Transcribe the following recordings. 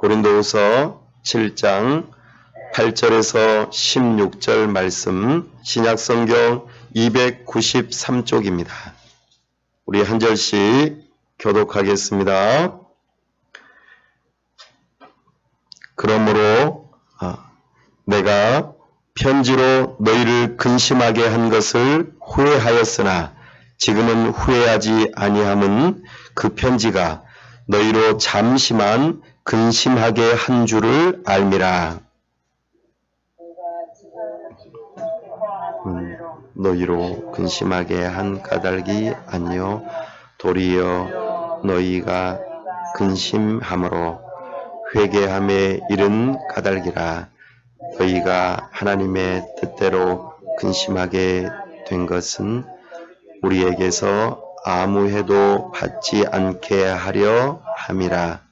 고린도후서 7장 8절에서 16절 말씀, 신약성경 293쪽입니다. 우리 한 절씩 교독하겠습니다. 그러므로 내가 편지로 너희를 근심하게 한 것을 후회하였으나 지금은 후회하지 아니함은 그 편지가 너희로 잠시만 근심하게 한 줄을 알미라. 너희로 근심하게 한 까닭이 아니요 도리어 너희가 근심함으로 회개함에 이른 까닭이라. 너희가 하나님의 뜻대로 근심하게 된 것은 우리에게서 아무 해도 받지 않게 하려 함이라.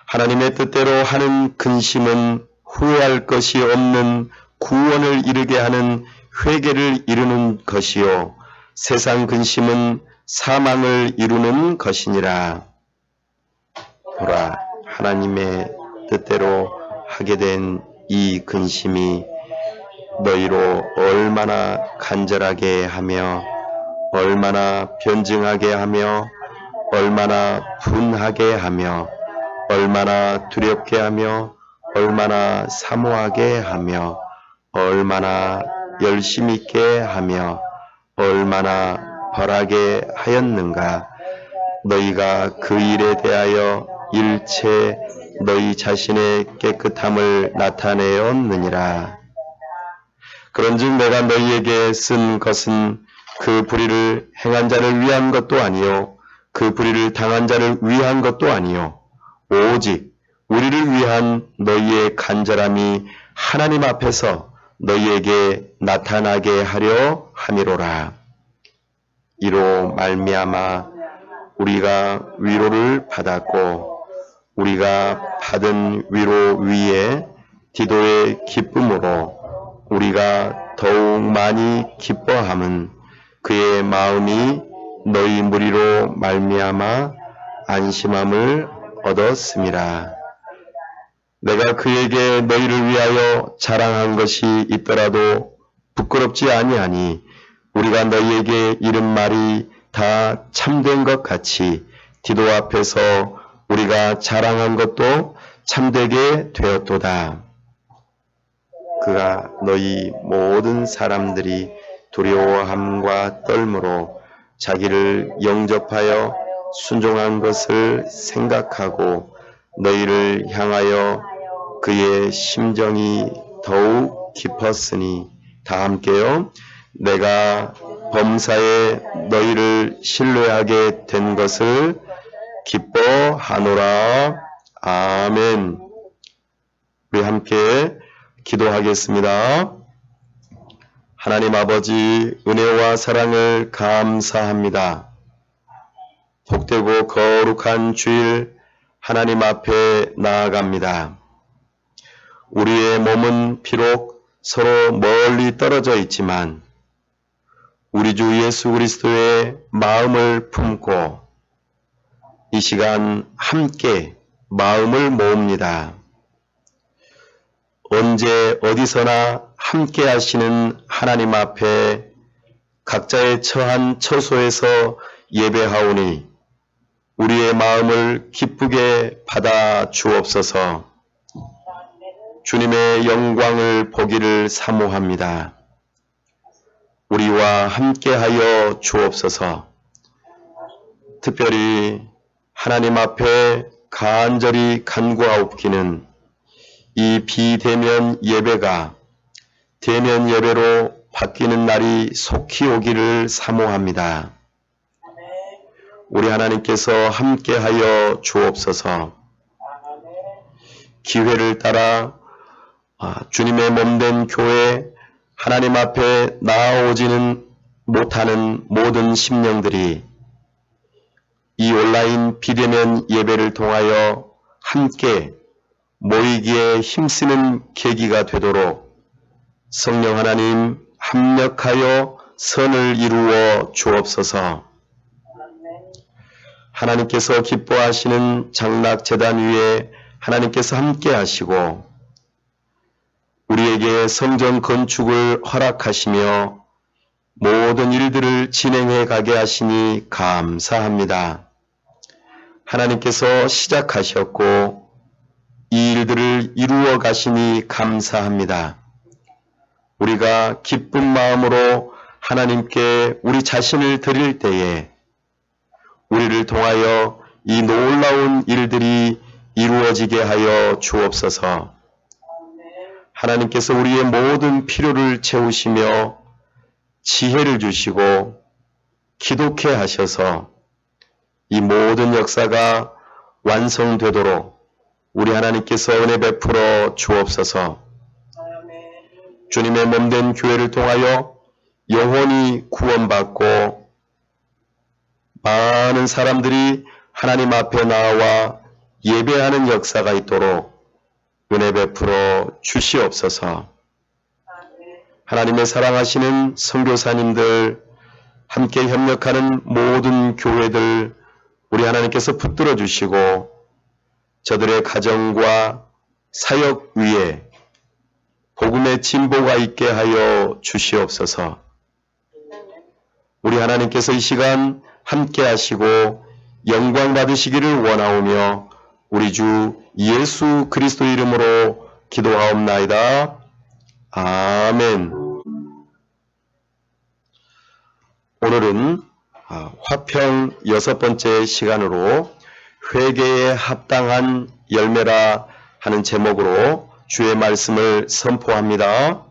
하나님의 뜻대로 하는 근심은 후회할 것이 없는 구원을 이루게 하는 회개를 이루는 것이요 세상 근심은 사망을 이루는 것이니라. 보라, 하나님의 뜻대로 하게 된 이 근심이 너희로 얼마나 간절하게 하며 얼마나 변증하게 하며 얼마나 분하게 하며 얼마나 두렵게 하며 얼마나 사모하게 하며 얼마나 열심 있게 하며 얼마나 벌하게 하였는가. 너희가 그 일에 대하여 일체 너희 자신의 깨끗함을 나타내었느니라. 그런즉 내가 너희에게 쓴 것은 그 불의를 행한 자를 위한 것도 아니요 그 불의를 당한 자를 위한 것도 아니요 오직 우리를 위한 너희의 간절함이 하나님 앞에서 너희에게 나타나게 하려 함이로라. 이로 말미암아 우리가 위로를 받았고 우리가 받은 위로 위에 디도의 기쁨으로 우리가 더욱 많이 기뻐함은 그의 마음이 너희 무리로 말미암아 안심함을 얻었음이라. 내가 그에게 너희를 위하여 자랑한 것이 있더라도 부끄럽지 아니하니 우리가 너희에게 이른 말이 다 참된 것 같이 디도 앞에서 우리가 자랑한 것도 참되게 되었도다. 그가 너희 모든 사람들이 두려워함과 떨므로 자기를 영접하여 순종한 것을 생각하고 너희를 향하여 그의 심정이 더욱 깊었으니 다 함께요. 내가 범사에 너희를 신뢰하게 된 것을 기뻐하노라. 아멘. 우리 함께 기도하겠습니다. 하나님 아버지, 은혜와 사랑을 감사합니다. 복되고 거룩한 주일 하나님 앞에 나아갑니다. 우리의 몸은 비록 서로 멀리 떨어져 있지만 우리 주 예수 그리스도의 마음을 품고 이 시간 함께 마음을 모읍니다. 언제 어디서나 함께 하시는 하나님 앞에 각자의 처한 처소에서 예배하오니 우리의 마음을 기쁘게 받아 주옵소서. 주님의 영광을 보기를 사모합니다. 우리와 함께하여 주옵소서. 특별히 하나님 앞에 간절히 간구하옵기는 이 비대면 예배가 대면 예배로 바뀌는 날이 속히 오기를 사모합니다. 우리 하나님께서 함께하여 주옵소서. 기회를 따라 주님의 몸된 교회 하나님 앞에 나아오지는 못하는 모든 심령들이 이 온라인 비대면 예배를 통하여 함께 모이기에 힘쓰는 계기가 되도록 성령 하나님 합력하여 선을 이루어 주옵소서. 하나님께서 기뻐하시는 장락제단 위에 하나님께서 함께 하시고 우리에게 성전 건축을 허락하시며 모든 일들을 진행해 가게 하시니 감사합니다. 하나님께서 시작하셨고 이 일들을 이루어 가시니 감사합니다. 우리가 기쁜 마음으로 하나님께 우리 자신을 드릴 때에 우리를 통하여 이 놀라운 일들이 이루어지게 하여 주옵소서. 하나님께서 우리의 모든 필요를 채우시며 지혜를 주시고 기독해 하셔서 이 모든 역사가 완성되도록 우리 하나님께서 은혜 베풀어 주옵소서. 주님의 몸된 교회를 통하여 영혼이 구원받고 많은 사람들이 하나님 앞에 나와 예배하는 역사가 있도록 은혜 베풀어 주시옵소서. 하나님의 사랑하시는 선교사님들, 함께 협력하는 모든 교회들 우리 하나님께서 붙들어 주시고 저들의 가정과 사역 위에 복음의 진보가 있게 하여 주시옵소서. 우리 하나님께서 이 시간 함께 하시고 영광 받으시기를 원하오며 우리 주 예수 그리스도 이름으로 기도하옵나이다. 아멘. 오늘은 화평 6번째 시간으로 회개에 합당한 열매라 하는 제목으로 주의 말씀을 선포합니다.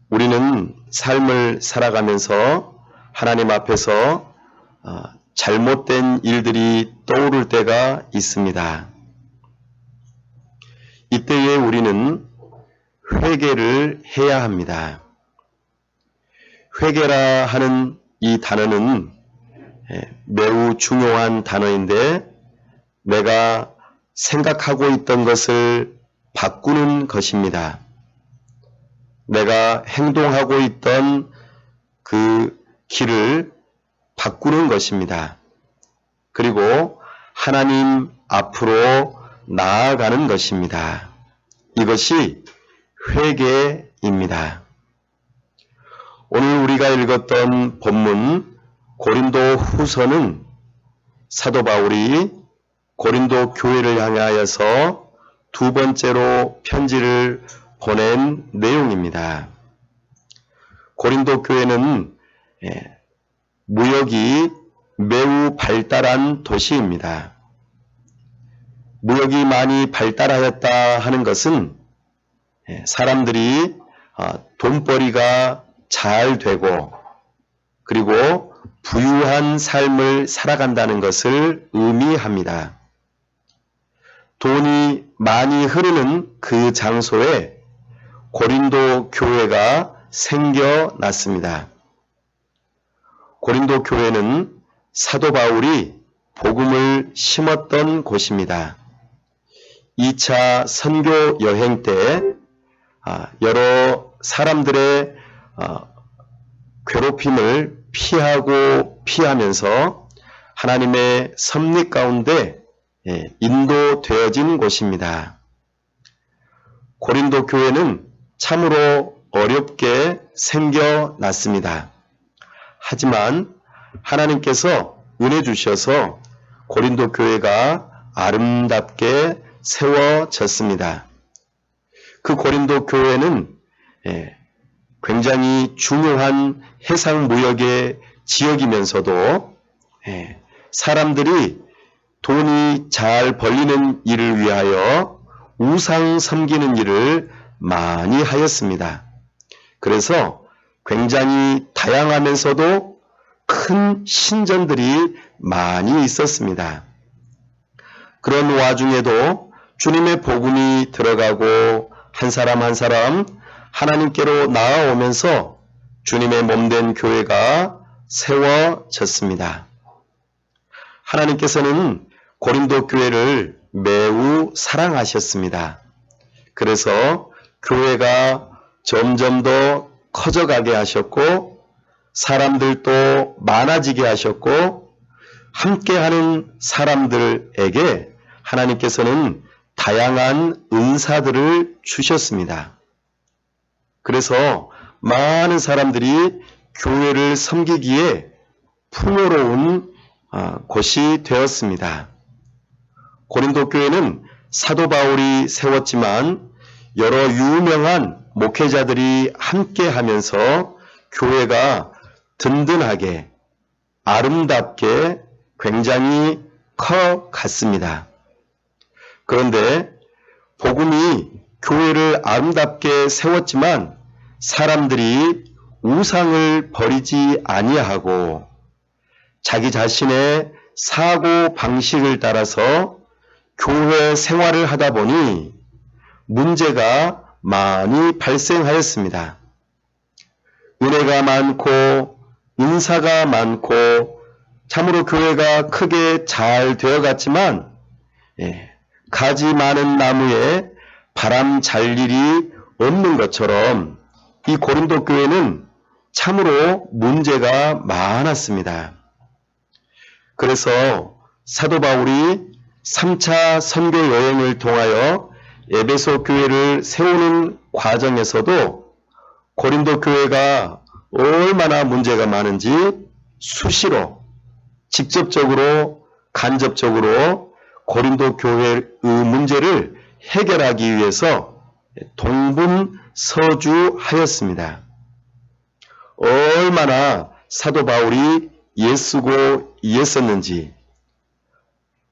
우리는 삶을 살아가면서 하나님 앞에서 잘못된 일들이 떠오를 때가 있습니다. 이때에 우리는 회개를 해야 합니다. 회개라 하는 이 단어는 매우 중요한 단어인데 내가 생각하고 있던 것을 바꾸는 것입니다. 내가 행동하고 있던 그 길을 바꾸는 것입니다. 그리고 하나님 앞으로 나아가는 것입니다. 이것이 회개입니다. 오늘 우리가 읽었던 본문 고린도 후서는 사도 바울이 고린도 교회를 향하여서 두 번째로 편지를 보낸 내용입니다. 고린도 교회는 무역이 매우 발달한 도시입니다. 무역이 많이 발달하였다 하는 것은 사람들이 돈벌이가 잘 되고 그리고 부유한 삶을 살아간다는 것을 의미합니다. 돈이 많이 흐르는 그 장소에 고린도 교회가 생겨났습니다. 고린도 교회는 사도 바울이 복음을 심었던 곳입니다. 2차 선교 여행 때 여러 사람들의 괴롭힘을 피하면서 하나님의 섭리 가운데 인도되어진 곳입니다. 고린도 교회는 참으로 어렵게 생겨났습니다. 하지만 하나님께서 은혜 주셔서 고린도 교회가 아름답게 세워졌습니다. 그 고린도 교회는 굉장히 중요한 해상무역의 지역이면서도 사람들이 돈이 잘 벌리는 일을 위하여 우상 섬기는 일을 많이 하였습니다. 그래서 굉장히 다양하면서도 큰 신전들이 많이 있었습니다. 그런 와중에도 주님의 복음이 들어가고 한 사람 한 사람 하나님께로 나아오면서 주님의 몸된 교회가 세워졌습니다. 하나님께서는 고린도 교회를 매우 사랑하셨습니다. 그래서 교회가 점점 더 커져가게 하셨고 사람들도 많아지게 하셨고 함께하는 사람들에게 하나님께서는 다양한 은사들을 주셨습니다. 그래서 많은 사람들이 교회를 섬기기에 풍요로운 곳이 되었습니다. 고린도 교회는 사도 바울이 세웠지만 여러 유명한 목회자들이 함께 하면서 교회가 든든하게 아름답게 굉장히 커 갔습니다. 그런데 복음이 교회를 아름답게 세웠지만 사람들이 우상을 버리지 아니하고 자기 자신의 사고 방식을 따라서 교회 생활을 하다 보니 문제가 많이 발생하였습니다. 은혜가 많고 은사가 많고 참으로 교회가 크게 잘 되어갔지만 가지 많은 나무에 바람 잘 일이 없는 것처럼 이 고린도 교회는 참으로 문제가 많았습니다. 그래서 사도 바울이 3차 선교 여행을 통하여 에베소 교회를 세우는 과정에서도 고린도 교회가 얼마나 문제가 많은지 수시로 직접적으로 간접적으로 고린도 교회의 문제를 해결하기 위해서 동분서주하였습니다. 얼마나 사도 바울이 애쓰고 애썼는지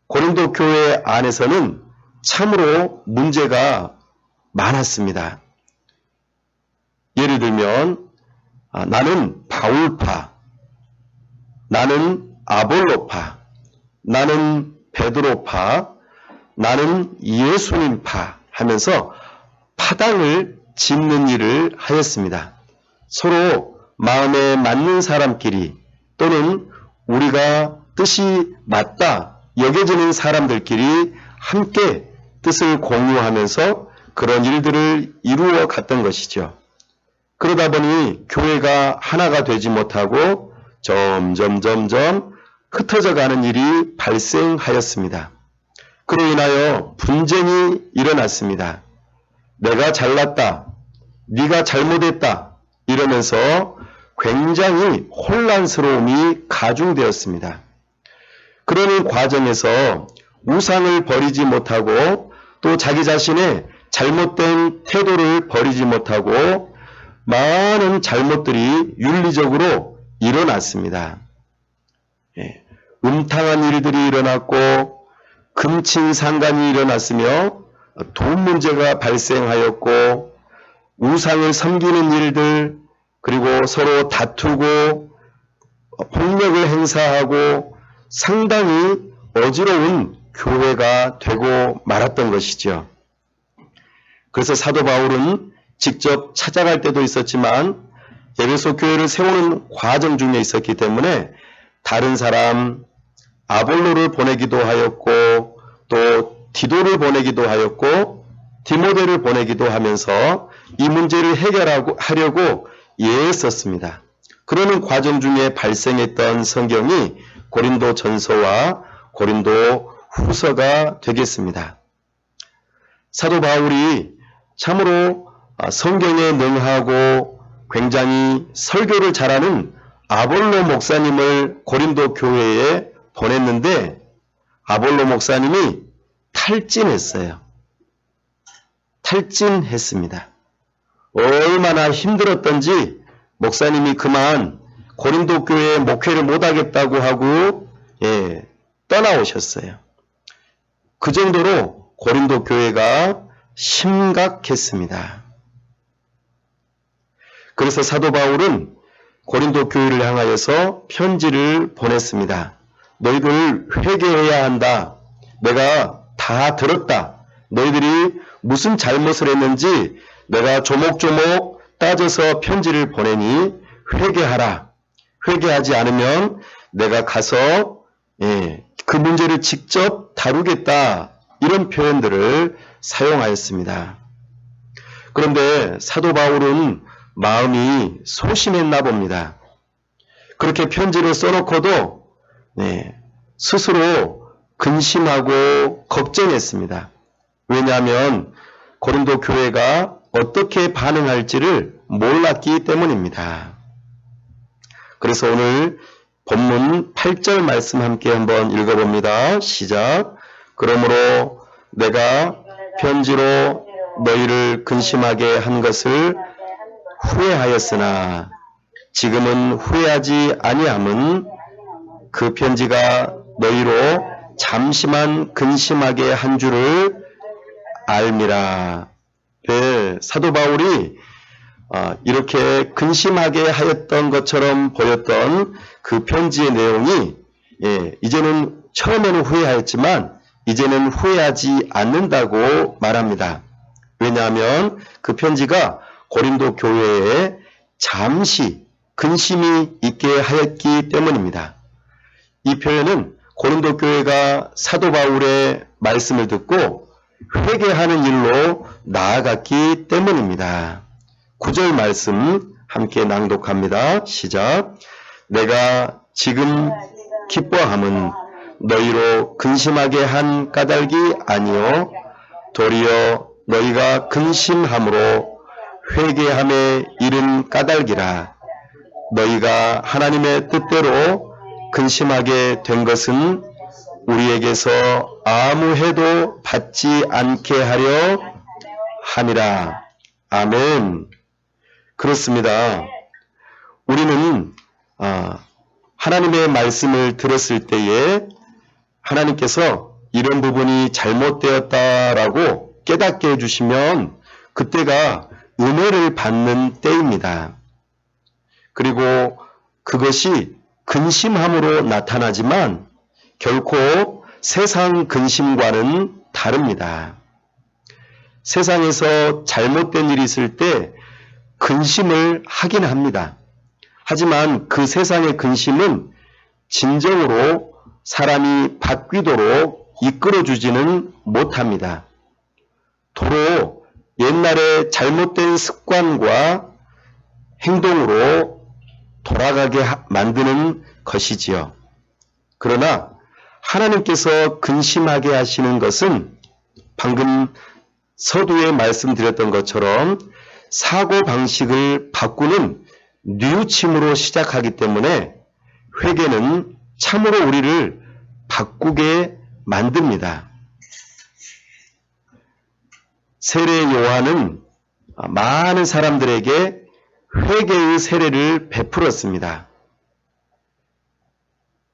고린도 교회 안에서는 참으로 문제가 많았습니다. 예를 들면 나는 바울파, 나는 아볼로파, 나는 베드로파, 나는 예수님파 하면서 파당을 짓는 일을 하였습니다. 서로 마음에 맞는 사람끼리 또는 우리가 뜻이 맞다 여겨지는 사람들끼리 함께 뜻을 공유하면서 그런 일들을 이루어 갔던 것이죠. 그러다 보니 교회가 하나가 되지 못하고 점점 흩어져 가는 일이 발생하였습니다. 그로 인하여 분쟁이 일어났습니다. 내가 잘났다, 네가 잘못했다 이러면서 굉장히 혼란스러움이 가중되었습니다. 그러는 과정에서 우상을 버리지 못하고 또 자기 자신의 잘못된 태도를 버리지 못하고 많은 잘못들이 윤리적으로 일어났습니다. 음탕한 일들이 일어났고 금친상간이 일어났으며 돈 문제가 발생하였고 우상을 섬기는 일들 그리고 서로 다투고 폭력을 행사하고 상당히 어지러운 교회가 되고 말았던 것이죠. 그래서 사도 바울은 직접 찾아갈 때도 있었지만 에베소 교회를 세우는 과정 중에 있었기 때문에 다른 사람 아볼로를 보내기도 하였고 또 디도를 보내기도 하였고 디모데를 보내기도 하면서 이 문제를 해결하려고 애썼습니다. 그러는 과정 중에 발생했던 성경이 고린도 전서와 고린도 후서가 되겠습니다. 사도 바울이 참으로 성경에 능하고 굉장히 설교를 잘하는 아볼로 목사님을 고린도 교회에 보냈는데 아볼로 목사님이 탈진했어요. 탈진했습니다. 얼마나 힘들었던지 목사님이 그만 고린도 교회에 목회를 못하겠다고 하고 떠나오셨어요. 그 정도로 고린도 교회가 심각했습니다. 그래서 사도 바울은 고린도 교회를 향하여서 편지를 보냈습니다. 너희들 회개해야 한다. 내가 다 들었다. 너희들이 무슨 잘못을 했는지 내가 조목조목 따져서 편지를 보내니 회개하라. 회개하지 않으면 내가 가서 그 문제를 직접 다루겠다. 이런 표현들을 사용하였습니다. 그런데 사도 바울은 마음이 소심했나 봅니다. 그렇게 편지를 써놓고도 스스로 근심하고 걱정했습니다. 왜냐하면 고린도 교회가 어떻게 반응할지를 몰랐기 때문입니다. 그래서 오늘 본문 8절 말씀 함께 한번 읽어봅니다. 시작. 그러므로 내가 편지로 너희를 근심하게 한 것을 후회하였으나 지금은 후회하지 아니함은 그 편지가 너희로 잠시만 근심하게 한 줄을 알미라. 네, 사도 바울이 이렇게 근심하게 하였던 것처럼 보였던 그 편지의 내용이 이제는 처음에는 후회하였지만 이제는 후회하지 않는다고 말합니다. 왜냐하면 그 편지가 고린도 교회에 잠시 근심이 있게 하였기 때문입니다. 이 표현은 고린도 교회가 사도 바울의 말씀을 듣고 회개하는 일로 나아갔기 때문입니다. 9절 말씀 함께 낭독합니다. 시작. 내가 지금 기뻐함은 너희로 근심하게 한 까닭이 아니요 도리어 너희가 근심함으로 회개함에 이른 까닭이라. 너희가 하나님의 뜻대로 근심하게 된 것은 우리에게서 아무 해도 받지 않게 하려 함이라. 아멘. 그렇습니다. 우리는 하나님의 말씀을 들었을 때에 하나님께서 이런 부분이 잘못되었다라고 깨닫게 해주시면 그때가 은혜를 받는 때입니다. 그리고 그것이 근심함으로 나타나지만 결코 세상 근심과는 다릅니다. 세상에서 잘못된 일이 있을 때 근심을 하긴 합니다. 하지만 그 세상의 근심은 진정으로 사람이 바뀌도록 이끌어주지는 못합니다. 도로 옛날에 잘못된 습관과 행동으로 돌아가게 만드는 것이지요. 그러나 하나님께서 근심하게 하시는 것은 방금 서두에 말씀드렸던 것처럼 사고방식을 바꾸는 뉘우침으로 시작하기 때문에 회개는 참으로 우리를 바꾸게 만듭니다. 세례 요한은 많은 사람들에게 회개의 세례를 베풀었습니다.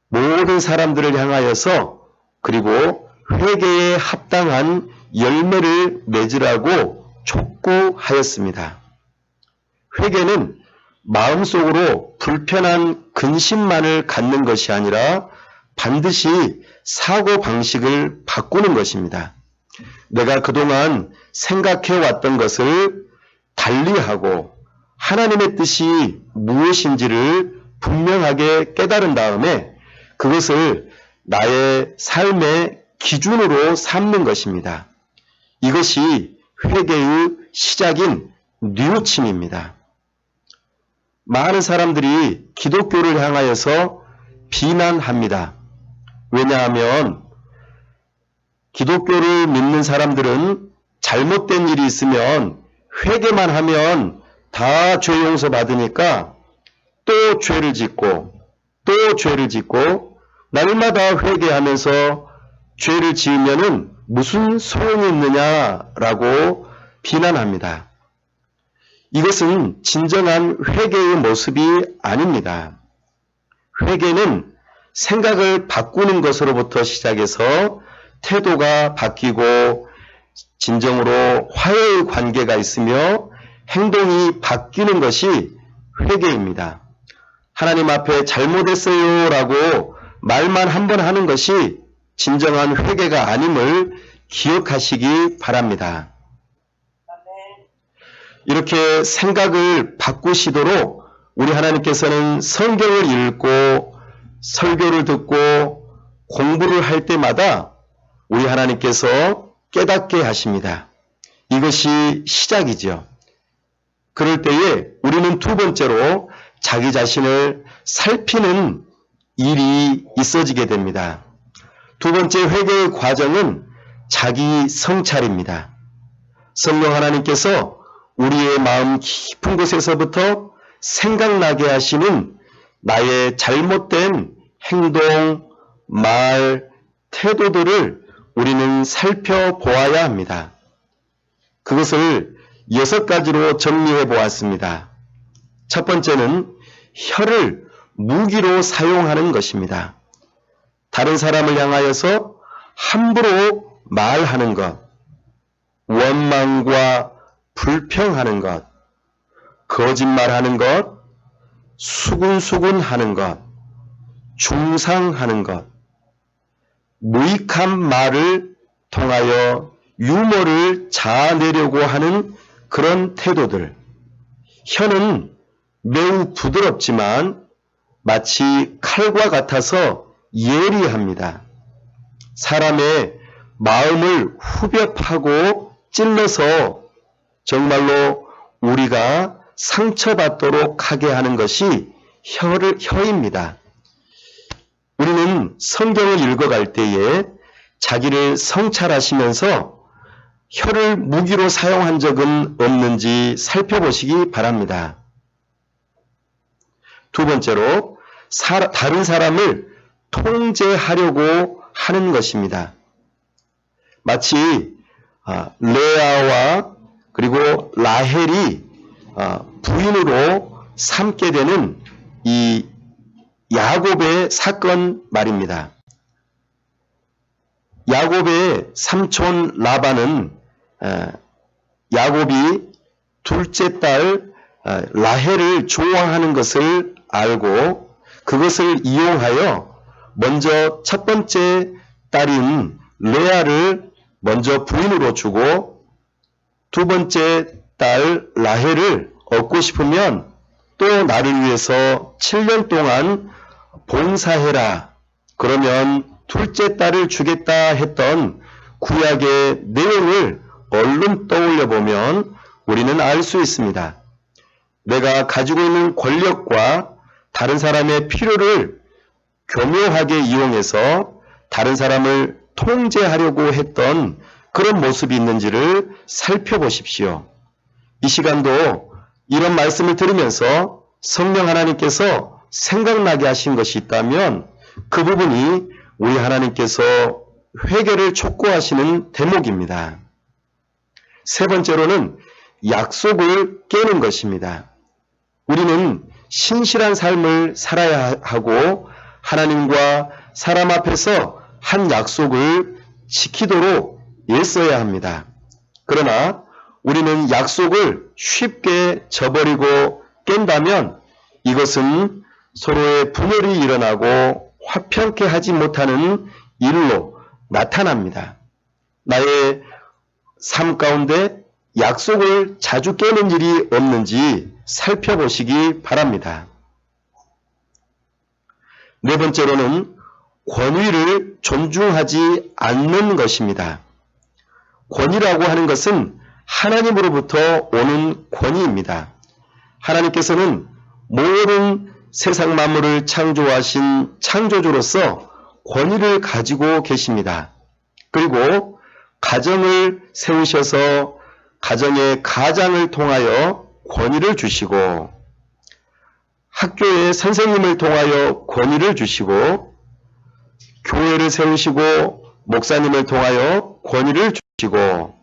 모든 사람들을 향하여서 그리고 회개에 합당한 열매를 맺으라고 촉구하였습니다. 회개는 마음속으로 불편한 근심만을 갖는 것이 아니라 반드시 사고방식을 바꾸는 것입니다. 내가 그동안 생각해왔던 것을 달리하고 하나님의 뜻이 무엇인지를 분명하게 깨달은 다음에 그것을 나의 삶의 기준으로 삼는 것입니다. 이것이 회개의 시작인 뉘우침입니다. 많은 사람들이 기독교를 향하여서 비난합니다. 왜냐하면 기독교를 믿는 사람들은 잘못된 일이 있으면 회개만 하면 다 죄 용서 받으니까 또 죄를 짓고 또 죄를 짓고 날마다 회개하면서 죄를 지으면은 무슨 소용이 있느냐라고 비난합니다. 이것은 진정한 회개의 모습이 아닙니다. 회개는 생각을 바꾸는 것으로부터 시작해서 태도가 바뀌고 진정으로 화해의 관계가 있으며 행동이 바뀌는 것이 회개입니다. 하나님 앞에 잘못했어요 라고 말만 한번 하는 것이 진정한 회개가 아님을 기억하시기 바랍니다. 이렇게 생각을 바꾸시도록 우리 하나님께서는 성경을 읽고 설교를 듣고 공부를 할 때마다 우리 하나님께서 깨닫게 하십니다. 이것이 시작이죠. 그럴 때에 우리는 두 번째로 자기 자신을 살피는 일이 있어지게 됩니다. 두 번째 회개의 과정은 자기 성찰입니다. 성령 하나님께서 우리의 마음 깊은 곳에서부터 생각나게 하시는 나의 잘못된 행동, 말, 태도들을 우리는 살펴보아야 합니다. 그것을 6가지로 정리해 보았습니다. 첫 번째는 혀를 무기로 사용하는 것입니다. 다른 사람을 향하여서 함부로 말하는 것, 원망과 불평하는 것, 거짓말하는 것, 수군수군하는 것, 중상하는 것, 무익한 말을 통하여 유머를 자아내려고 하는 그런 태도들. 혀는 매우 부드럽지만 마치 칼과 같아서 예리합니다. 사람의 마음을 후벼 파고 찔러서 정말로 우리가 상처받도록 하게 하는 것이 혀입니다. 우리는 성경을 읽어갈 때에 자기를 성찰하시면서 혀를 무기로 사용한 적은 없는지 살펴보시기 바랍니다. 두 번째로 다른 사람을 통제하려고 하는 것입니다. 마치 레아와 그리고 라헬이 부인으로 삼게 되는 이 야곱의 사건 말입니다. 야곱의 삼촌 라반은 야곱이 둘째 딸 라헬을 좋아하는 것을 알고 그것을 이용하여 먼저 첫 번째 딸인 레아를 먼저 부인으로 주고 두 번째 딸 라헬을 얻고 싶으면 또 나를 위해서 7년 동안 봉사해라. 그러면 둘째 딸을 주겠다 했던 구약의 내용을 얼른 떠올려 보면 우리는 알 수 있습니다. 내가 가지고 있는 권력과 다른 사람의 필요를 교묘하게 이용해서 다른 사람을 통제하려고 했던 그런 모습이 있는지를 살펴보십시오. 이 시간도 이런 말씀을 들으면서 성령 하나님께서 생각나게 하신 것이 있다면 그 부분이 우리 하나님께서 회개를 촉구하시는 대목입니다. 세 번째로는 약속을 깨는 것입니다. 우리는 신실한 삶을 살아야 하고 하나님과 사람 앞에서 한 약속을 지키도록 애써야 합니다. 그러나 우리는 약속을 쉽게 저버리고 깬다면 이것은 서로의 분열이 일어나고 화평케 하지 못하는 일로 나타납니다. 나의 삶 가운데 약속을 자주 깨는 일이 없는지 살펴보시기 바랍니다. 네 번째로는 권위를 존중하지 않는 것입니다. 권위라고 하는 것은 하나님으로부터 오는 권위입니다. 하나님께서는 모든 세상 만물을 창조하신 창조주로서 권위를 가지고 계십니다. 그리고 가정을 세우셔서 가정의 가장을 통하여 권위를 주시고 학교의 선생님을 통하여 권위를 주시고 교회를 세우시고 목사님을 통하여 권위를 주시고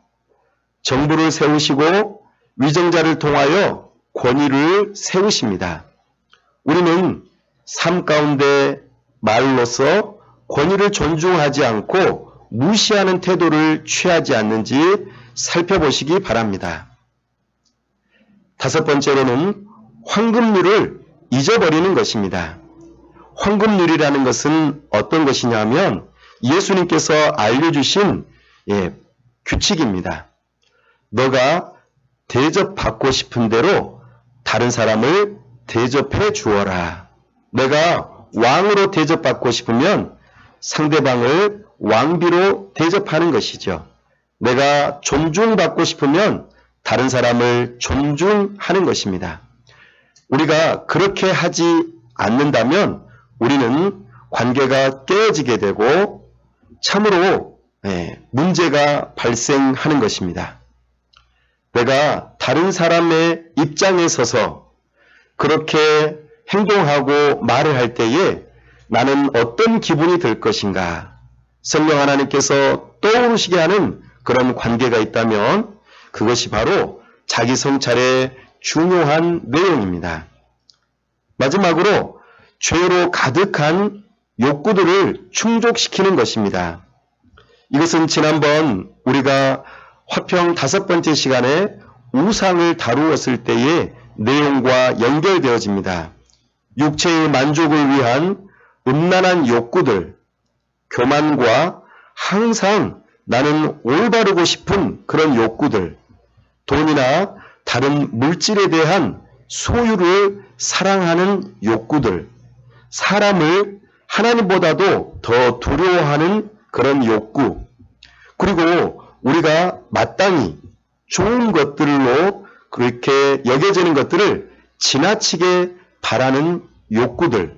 정부를 세우시고 위정자를 통하여 권위를 세우십니다. 우리는 삶 가운데 말로서 권위를 존중하지 않고 무시하는 태도를 취하지 않는지 살펴보시기 바랍니다. 다섯 번째로는 황금률을 잊어버리는 것입니다. 황금률이라는 것은 어떤 것이냐면 예수님께서 알려주신 규칙입니다. 너가 대접받고 싶은 대로 다른 사람을 대접해 주어라. 내가 왕으로 대접받고 싶으면 상대방을 왕비로 대접하는 것이죠. 내가 존중받고 싶으면 다른 사람을 존중하는 것입니다. 우리가 그렇게 하지 않는다면 우리는 관계가 깨어지게 되고 참으로 문제가 발생하는 것입니다. 내가 다른 사람의 입장에 서서 그렇게 행동하고 말을 할 때에 나는 어떤 기분이 들 것인가? 성령 하나님께서 떠오르시게 하는 그런 관계가 있다면 그것이 바로 자기 성찰의 중요한 내용입니다. 마지막으로 죄로 가득한 욕구들을 충족시키는 것입니다. 이것은 지난번 우리가 화평 5번째 시간에 우상을 다루었을 때의 내용과 연결되어집니다. 육체의 만족을 위한 음란한 욕구들, 교만과 항상 나는 올바르고 싶은 그런 욕구들, 돈이나 다른 물질에 대한 소유를 사랑하는 욕구들, 사람을 하나님보다도 더 두려워하는 그런 욕구, 그리고 우리가 마땅히 좋은 것들로 그렇게 여겨지는 것들을 지나치게 바라는 욕구들,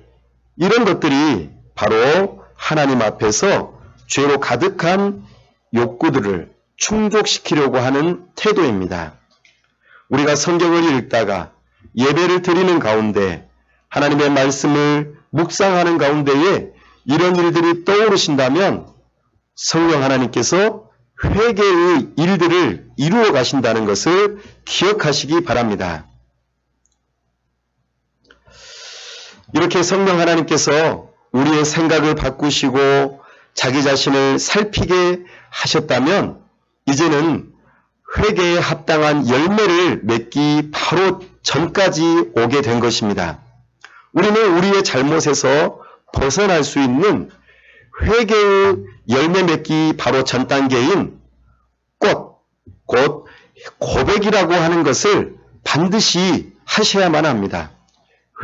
이런 것들이 바로 하나님 앞에서 죄로 가득한 욕구들을 충족시키려고 하는 태도입니다. 우리가 성경을 읽다가 예배를 드리는 가운데 하나님의 말씀을 묵상하는 가운데에 이런 일들이 떠오르신다면 성령 하나님께서 회개의 일들을 이루어 가신다는 것을 기억하시기 바랍니다. 이렇게 성령 하나님께서 우리의 생각을 바꾸시고 자기 자신을 살피게 하셨다면 이제는 회개에 합당한 열매를 맺기 바로 전까지 오게 된 것입니다. 우리는 우리의 잘못에서 벗어날 수 있는 회개의 열매 맺기 바로 전 단계인 곧 고백이라고 하는 것을 반드시 하셔야만 합니다.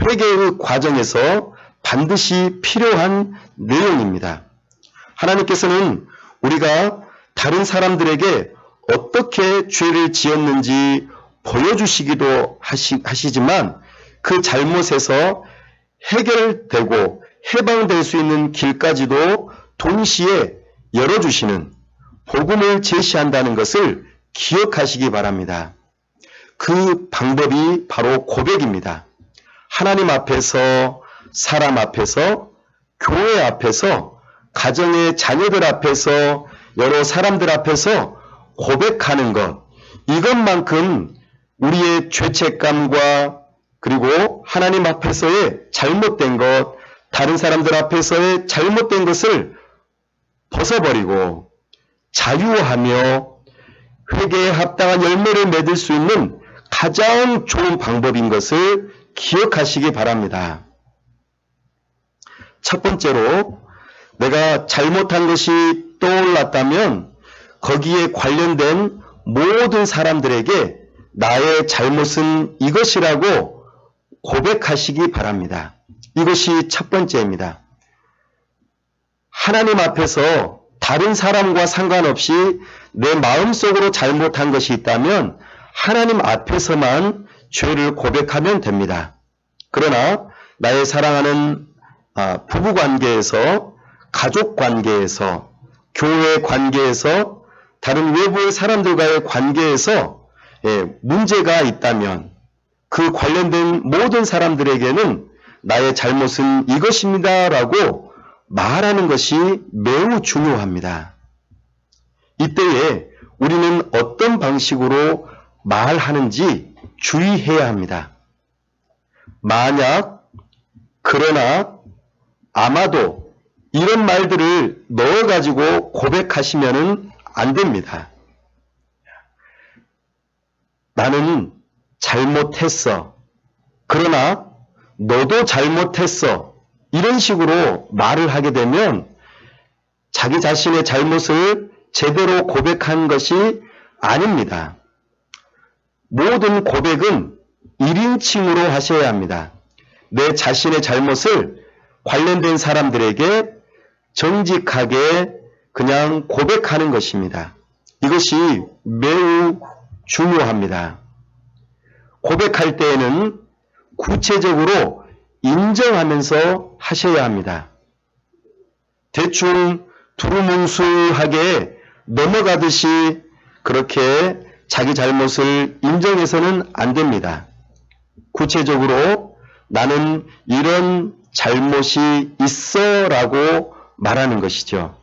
회개의 과정에서 반드시 필요한 내용입니다. 하나님께서는 우리가 다른 사람들에게 어떻게 죄를 지었는지 보여주시기도 하시지만 그 잘못에서 해결되고 해방될 수 있는 길까지도 동시에 열어주시는 복음을 제시한다는 것을 기억하시기 바랍니다. 그 방법이 바로 고백입니다. 하나님 앞에서, 사람 앞에서, 교회 앞에서, 가정의 자녀들 앞에서, 여러 사람들 앞에서 고백하는 것, 이것만큼 우리의 죄책감과 그리고 하나님 앞에서의 잘못된 것, 다른 사람들 앞에서의 잘못된 것을 벗어버리고 자유하며 회개에 합당한 열매를 맺을 수 있는 가장 좋은 방법인 것을 기억하시기 바랍니다. 첫 번째로 내가 잘못한 것이 떠올랐다면 거기에 관련된 모든 사람들에게 나의 잘못은 이것이라고 고백하시기 바랍니다. 이것이 첫 번째입니다. 하나님 앞에서 다른 사람과 상관없이 내 마음속으로 잘못한 것이 있다면 하나님 앞에서만 죄를 고백하면 됩니다. 그러나 나의 사랑하는 부부 관계에서, 가족 관계에서, 교회 관계에서, 다른 외부의 사람들과의 관계에서 문제가 있다면 그 관련된 모든 사람들에게는 나의 잘못은 이것입니다 라고 말하는 것이 매우 중요합니다. 이때에 우리는 어떤 방식으로 말하는지 주의해야 합니다. 만약, 그러나, 아마도 이런 말들을 넣어가지고 고백하시면 안 됩니다. 나는 잘못했어. 그러나 너도 잘못했어. 이런 식으로 말을 하게 되면 자기 자신의 잘못을 제대로 고백한 것이 아닙니다. 모든 고백은 1인칭으로 하셔야 합니다. 내 자신의 잘못을 관련된 사람들에게 정직하게 그냥 고백하는 것입니다. 이것이 매우 중요합니다. 고백할 때에는 구체적으로 인정하면서 하셔야 합니다. 대충 두루뭉술하게 넘어가듯이 그렇게 자기 잘못을 인정해서는 안 됩니다. 구체적으로 나는 이런 잘못이 있어 라고 말하는 것이죠.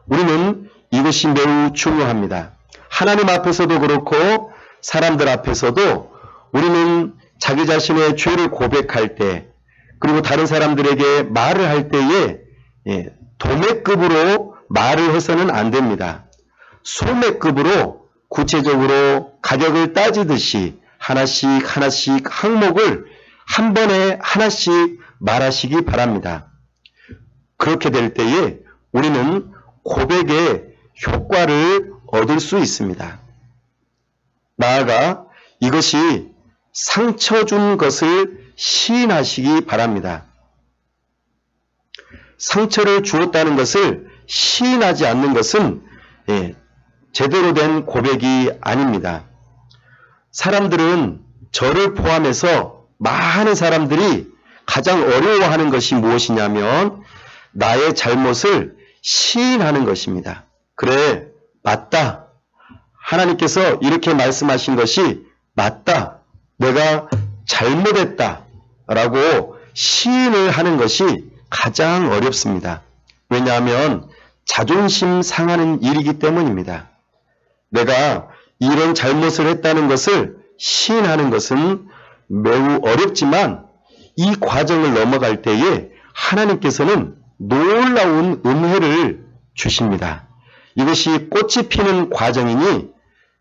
우리는 이것이 매우 중요합니다. 하나님 앞에서도 그렇고 사람들 앞에서도 우리는 자기 자신의 죄를 고백할 때, 그리고 다른 사람들에게 말을 할 때에 도매급으로 말을 해서는 안 됩니다. 소매급으로 구체적으로 가격을 따지듯이 하나씩 항목을 한 번에 하나씩 말하시기 바랍니다. 그렇게 될 때에 우리는 고백의 효과를 얻을 수 있습니다. 나아가 이것이 상처 준 것을 시인하시기 바랍니다. 상처를 주었다는 것을 시인하지 않는 것은 제대로 된 고백이 아닙니다. 사람들은 저를 포함해서 많은 사람들이 가장 어려워하는 것이 무엇이냐면 나의 잘못을 시인하는 것입니다. 그래, 맞다. 하나님께서 이렇게 말씀하신 것이 맞다. 내가 잘못했다. 라고 시인을 하는 것이 가장 어렵습니다. 왜냐하면 자존심 상하는 일이기 때문입니다. 내가 이런 잘못을 했다는 것을 시인하는 것은 매우 어렵지만 이 과정을 넘어갈 때에 하나님께서는 놀라운 은혜를 주십니다. 이것이 꽃이 피는 과정이니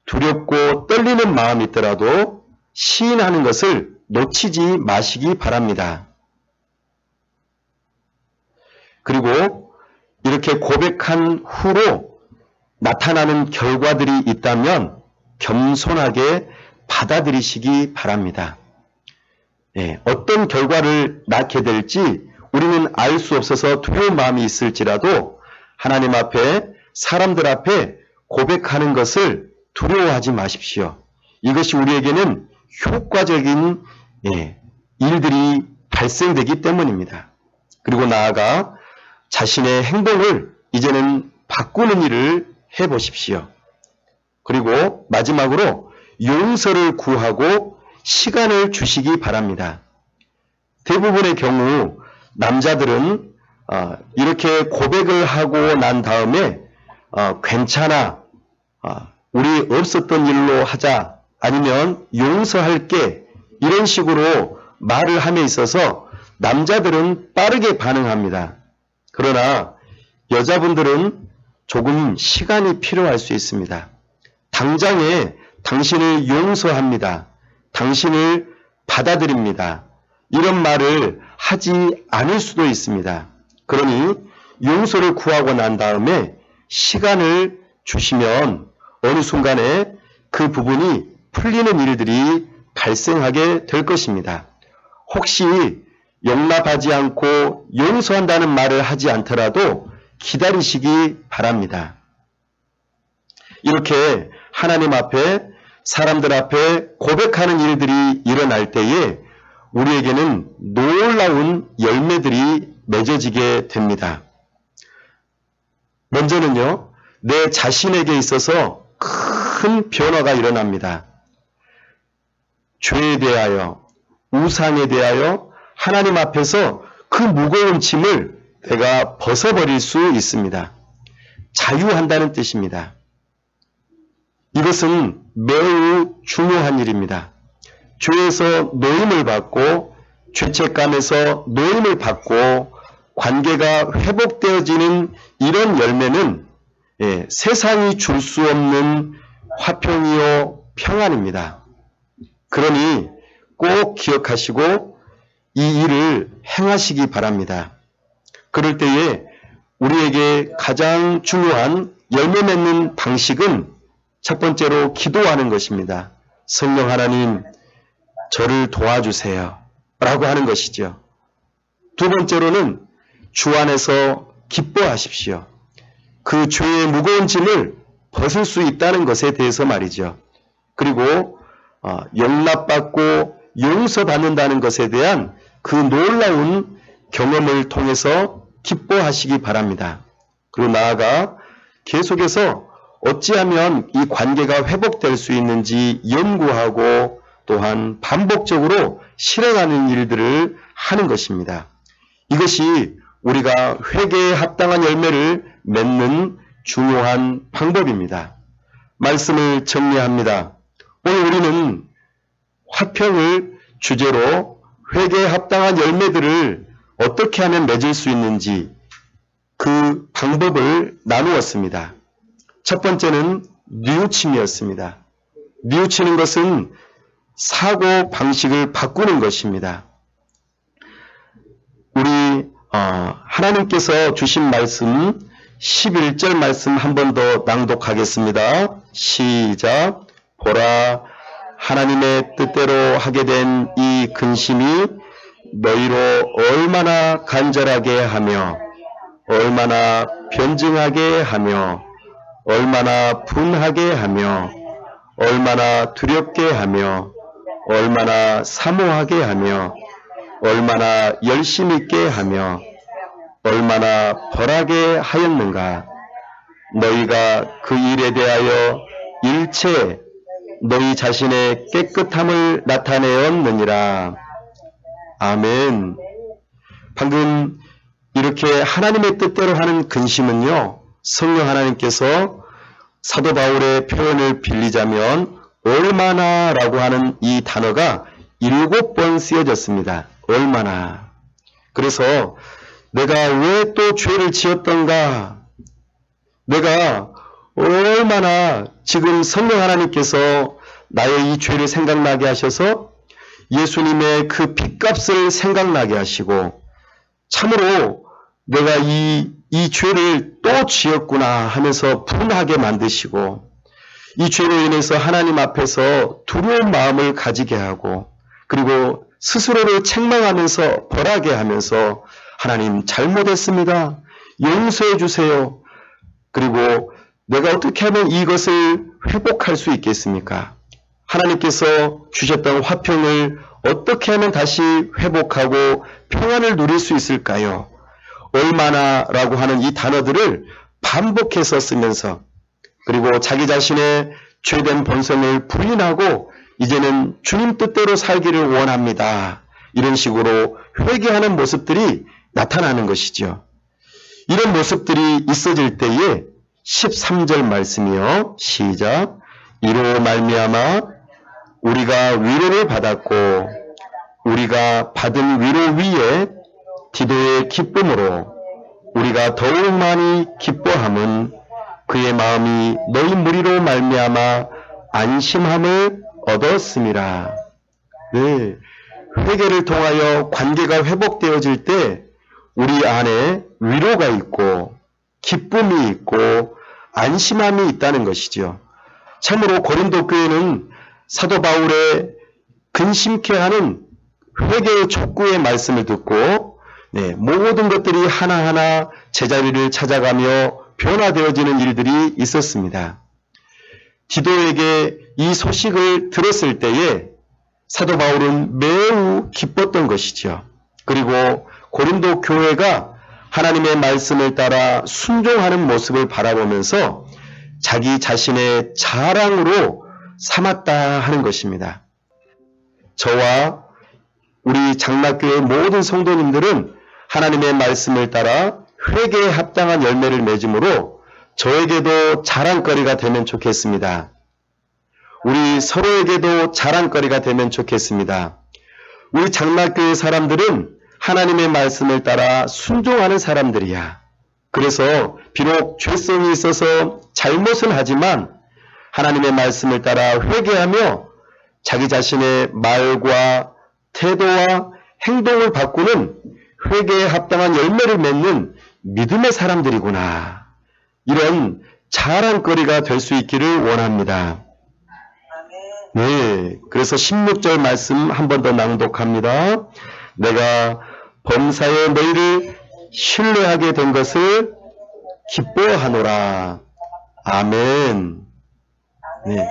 두렵고 떨리는 마음이 있더라도 시인하는 것을 놓치지 마시기 바랍니다. 그리고 이렇게 고백한 후로 나타나는 결과들이 있다면 겸손하게 받아들이시기 바랍니다. 어떤 결과를 낳게 될지 우리는 알 수 없어서 두려운 마음이 있을지라도 하나님 앞에, 사람들 앞에 고백하는 것을 두려워하지 마십시오. 이것이 우리에게는 효과적인 일들이 발생되기 때문입니다. 그리고 나아가 자신의 행동을 이제는 바꾸는 일을 해보십시오. 그리고 마지막으로 용서를 구하고 시간을 주시기 바랍니다. 대부분의 경우 남자들은 이렇게 고백을 하고 난 다음에 괜찮아, 우리 없었던 일로 하자, 아니면 용서할게, 이런 식으로 말을 함에 있어서 남자들은 빠르게 반응합니다. 그러나 여자분들은 조금 시간이 필요할 수 있습니다. 당장에 당신을 용서합니다. 당신을 받아들입니다. 이런 말을 하지 않을 수도 있습니다. 그러니 용서를 구하고 난 다음에 시간을 주시면 어느 순간에 그 부분이 풀리는 일들이 발생하게 될 것입니다. 혹시 용납하지 않고 용서한다는 말을 하지 않더라도 기다리시기 바랍니다. 이렇게 하나님 앞에, 사람들 앞에 고백하는 일들이 일어날 때에 우리에게는 놀라운 열매들이 맺어지게 됩니다. 먼저는요, 내 자신에게 있어서 큰 변화가 일어납니다. 죄에 대하여, 우상에 대하여 하나님 앞에서 그 무거운 짐을 내가 벗어버릴 수 있습니다. 자유한다는 뜻입니다. 이것은 매우 중요한 일입니다. 죄에서 노임을 받고 죄책감에서 노임을 받고 관계가 회복되어지는 이런 열매는 세상이 줄 수 없는 화평이요 평안입니다. 그러니 꼭 기억하시고 이 일을 행하시기 바랍니다. 그럴 때에 우리에게 가장 중요한 열매 맺는 방식은 첫 번째로 기도하는 것입니다. 성령 하나님, 저를 도와주세요 라고 하는 것이죠. 두 번째로는 주 안에서 기뻐하십시오. 그 죄의 무거운 짐을 벗을 수 있다는 것에 대해서 말이죠. 그리고 용납받고 용서받는다는 것에 대한 그 놀라운 경험을 통해서 기뻐하시기 바랍니다. 그리고 나아가 계속해서 어찌하면 이 관계가 회복될 수 있는지 연구하고 또한 반복적으로 실행하는 일들을 하는 것입니다. 이것이 우리가 회개에 합당한 열매를 맺는 중요한 방법입니다. 말씀을 정리합니다. 오늘 우리는 화평을 주제로 회개에 합당한 열매들을 어떻게 하면 맺을 수 있는지 그 방법을 나누었습니다. 첫 번째는 뉘우침이었습니다. 뉘우치는 것은 사고 방식을 바꾸는 것입니다. 우리 하나님께서 주신 말씀 11절 말씀 한 번 더 낭독하겠습니다. 시작. 보라, 하나님의 뜻대로 하게 된 이 근심이 너희로 얼마나 간절하게 하며 얼마나 변증하게 하며 얼마나 분하게 하며 얼마나 두렵게 하며 얼마나 사모하게 하며 얼마나 열심 있게 하며 얼마나 벌하게 하였는가. 너희가 그 일에 대하여 일체 너희 자신의 깨끗함을 나타내었느니라. 아멘. 방금 이렇게 하나님의 뜻대로 하는 근심은요, 성령 하나님께서 사도 바울의 표현을 빌리자면 얼마나 라고 하는 이 단어가 7번 쓰여졌습니다. 얼마나. 그래서 내가 왜 또 죄를 지었던가, 내가 얼마나 지금 성령 하나님께서 나의 이 죄를 생각나게 하셔서 예수님의 그 핏값을 생각나게 하시고 참으로 내가 이 죄를 또 지었구나 하면서 분하게 만드시고 이 죄로 인해서 하나님 앞에서 두려운 마음을 가지게 하고 그리고 스스로를 책망하면서 벌하게 하면서 하나님 잘못했습니다. 용서해 주세요. 그리고 내가 어떻게 하면 이것을 회복할 수 있겠습니까? 하나님께서 주셨던 화평을 어떻게 하면 다시 회복하고 평안을 누릴 수 있을까요? 얼마나 라고 하는 이 단어들을 반복해서 쓰면서 그리고 자기 자신의 죄된 본성을 부인하고 이제는 주님 뜻대로 살기를 원합니다. 이런 식으로 회개하는 모습들이 나타나는 것이죠. 이런 모습들이 있어질 때에 13절 말씀이요. 시작. 이로 말미암아 우리가 위로를 받았고 우리가 받은 위로 위에 디도의 기쁨으로 우리가 더욱 많이 기뻐함은 그의 마음이 너희 무리로 말미암아 안심함을 얻었음이라. 네, 회개를 통하여 관계가 회복되어질 때 우리 안에 위로가 있고 기쁨이 있고 안심함이 있다는 것이죠. 참으로 고린도 교회는 사도 바울의 근심케 하는 회개의 촉구의 말씀을 듣고 모든 것들이 하나하나 제자리를 찾아가며 변화되어지는 일들이 있었습니다. 디도에게 이 소식을 들었을 때에 사도 바울은 매우 기뻤던 것이죠. 그리고 고린도 교회가 하나님의 말씀을 따라 순종하는 모습을 바라보면서 자기 자신의 자랑으로 삼았다 하는 것입니다. 저와 우리 장락교회 모든 성도님들은 하나님의 말씀을 따라 회개에 합당한 열매를 맺음으로 저에게도 자랑거리가 되면 좋겠습니다. 우리 서로에게도 자랑거리가 되면 좋겠습니다. 우리 장락교회 사람들은 하나님의 말씀을 따라 순종하는 사람들이야. 그래서 비록 죄성이 있어서 잘못은 하지만 하나님의 말씀을 따라 회개하며 자기 자신의 말과 태도와 행동을 바꾸는 회개에 합당한 열매를 맺는 믿음의 사람들이구나. 이런 자랑거리가 될 수 있기를 원합니다. 네, 그래서 16절 말씀 한 번 더 낭독합니다. 내가 범사에 너희를 신뢰하게 된 것을 기뻐하노라. 아멘. 네.